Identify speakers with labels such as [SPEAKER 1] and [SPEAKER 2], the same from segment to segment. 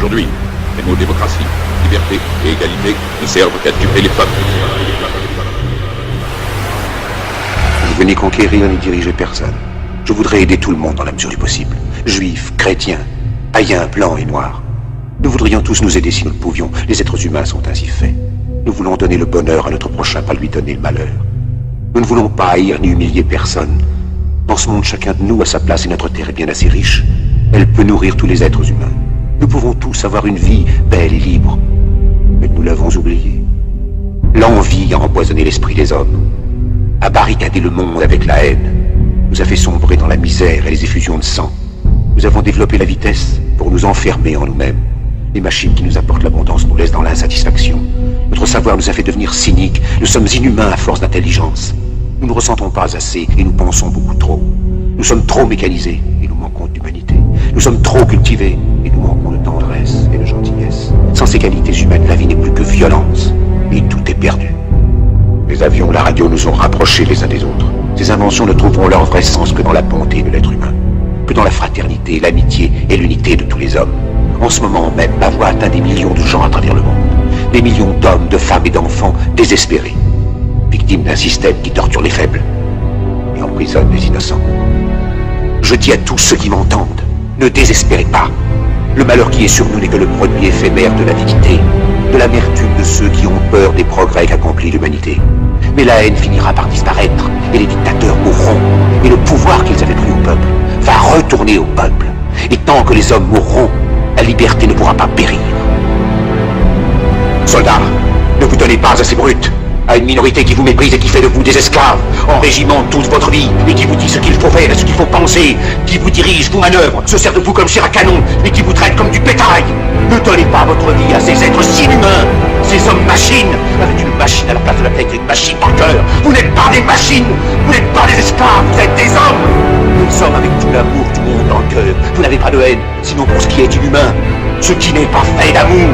[SPEAKER 1] Aujourd'hui, les mots démocratie, liberté et égalité ne servent qu'à duper les peuples.
[SPEAKER 2] Je venais conquérir ni diriger personne. Je voudrais aider tout le monde dans la mesure du possible. Juifs, chrétiens, païens, blancs et noirs. Nous voudrions tous nous aider si nous le pouvions. Les êtres humains sont ainsi faits. Nous voulons donner le bonheur à notre prochain, pas lui donner le malheur. Nous ne voulons pas haïr ni humilier personne. Dans ce monde, chacun de nous a sa place et notre terre est bien assez riche. Elle peut nourrir tous les êtres humains. Nous pouvons tous avoir une vie belle et libre. Mais nous l'avons oublié. L'envie a empoisonné l'esprit des hommes, a barricadé le monde avec la haine, nous a fait sombrer dans la misère et les effusions de sang. Nous avons développé la vitesse pour nous enfermer en nous-mêmes. Les machines qui nous apportent l'abondance nous laissent dans l'insatisfaction. Notre savoir nous a fait devenir cyniques. Nous sommes inhumains à force d'intelligence. Nous ne ressentons pas assez et nous pensons beaucoup trop. Nous sommes trop mécanisés et nous manquons d'humanité. Nous sommes trop cultivés et nous manquons de tendresse et de gentillesse. Sans ces qualités humaines, la vie n'est plus que violence et tout est perdu. Les avions, la radio nous ont rapprochés les uns des autres. Ces inventions ne trouveront leur vrai sens que dans la bonté de l'être humain, que dans la fraternité, l'amitié et l'unité de tous les hommes. En ce moment même, ma voix atteint des millions de gens à travers le monde. Des millions d'hommes, de femmes et d'enfants désespérés, victimes d'un système qui torture les faibles et emprisonne les innocents. Je dis à tous ceux qui m'entendent, ne désespérez pas. Le malheur qui est sur nous n'est que le produit éphémère de l'avidité, de l'amertume de ceux qui ont peur des progrès qu'accomplit l'humanité. Mais la haine finira par disparaître, et les dictateurs mourront, et le pouvoir qu'ils avaient pris au peuple va retourner au peuple. Et tant que les hommes mourront, la liberté ne pourra pas périr. Soldats, ne vous donnez pas à ces brutes, à une minorité qui vous méprise et qui fait de vous des esclaves, en régiment toute votre vie, et qui vous dit ce qu'il faut faire et ce qu'il faut penser, qui vous dirige, vous manœuvre, se sert de vous comme chair à canon, et qui vous traite comme du bétail. Ne donnez pas votre vie à ces êtres si inhumains, ces hommes-machines, avec une machine à la place de la tête et une machine par cœur. Vous n'êtes pas des machines, vous n'êtes pas des esclaves, vous êtes des hommes. Des hommes avec tout l'amour du monde dans le cœur. Vous n'avez pas de haine, sinon pour ce qui est inhumain, ce qui n'est pas fait d'amour.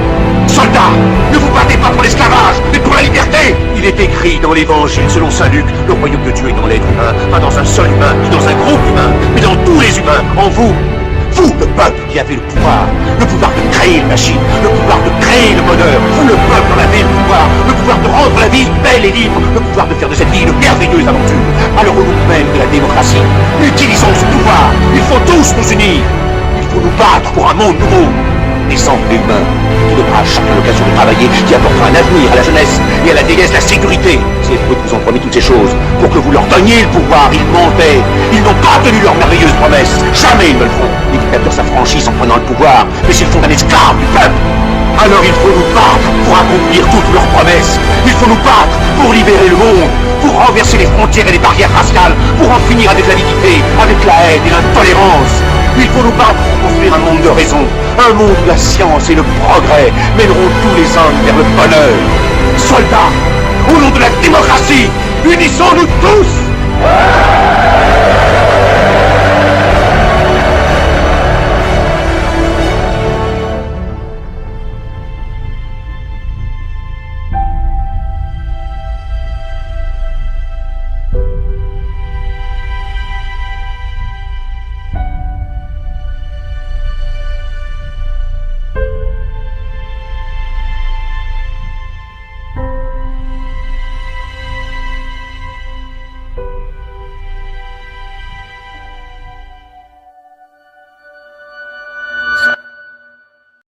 [SPEAKER 2] Soldats, ne vous battez pas pour l'esclavage, mais pour la liberté. Il est écrit dans l'évangile selon saint Luc, le royaume de Dieu est dans l'être humain, pas dans un seul humain, ni dans un groupe humain, mais dans tous les humains, en vous. Vous, le peuple qui avez le pouvoir de créer une machine, le pouvoir de créer le bonheur. Vous, le peuple, en avez le pouvoir de rendre la vie belle et libre, le pouvoir de faire de cette vie une merveilleuse aventure. Alors au nom même de la démocratie, utilisons ce pouvoir. Il faut tous nous unir. Il faut nous battre pour un monde nouveau. Décent et humain, qui donnera à chacun l'occasion de travailler, qui apportera un avenir à la jeunesse et à la déesse la sécurité. Ces brutes vous ont promis toutes ces choses pour que vous leur donniez le pouvoir. Ils mentaient. Ils n'ont pas tenu leurs merveilleuses promesses. Jamais ils ne le feront. Les dictateurs s'affranchissent en prenant le pouvoir, mais s'ils font un esclave du peuple, alors il faut nous battre pour accomplir toutes leurs promesses. Il faut nous battre pour libérer le monde, pour renverser les frontières et les barrières raciales, pour en finir avec l'avidité, avec la haine et l'intolérance. Il faut nous battre pour construire un monde de raison, un monde où la science et le progrès mèneront tous les hommes vers le bonheur. Soldats, au nom de la démocratie, unissons-nous tous!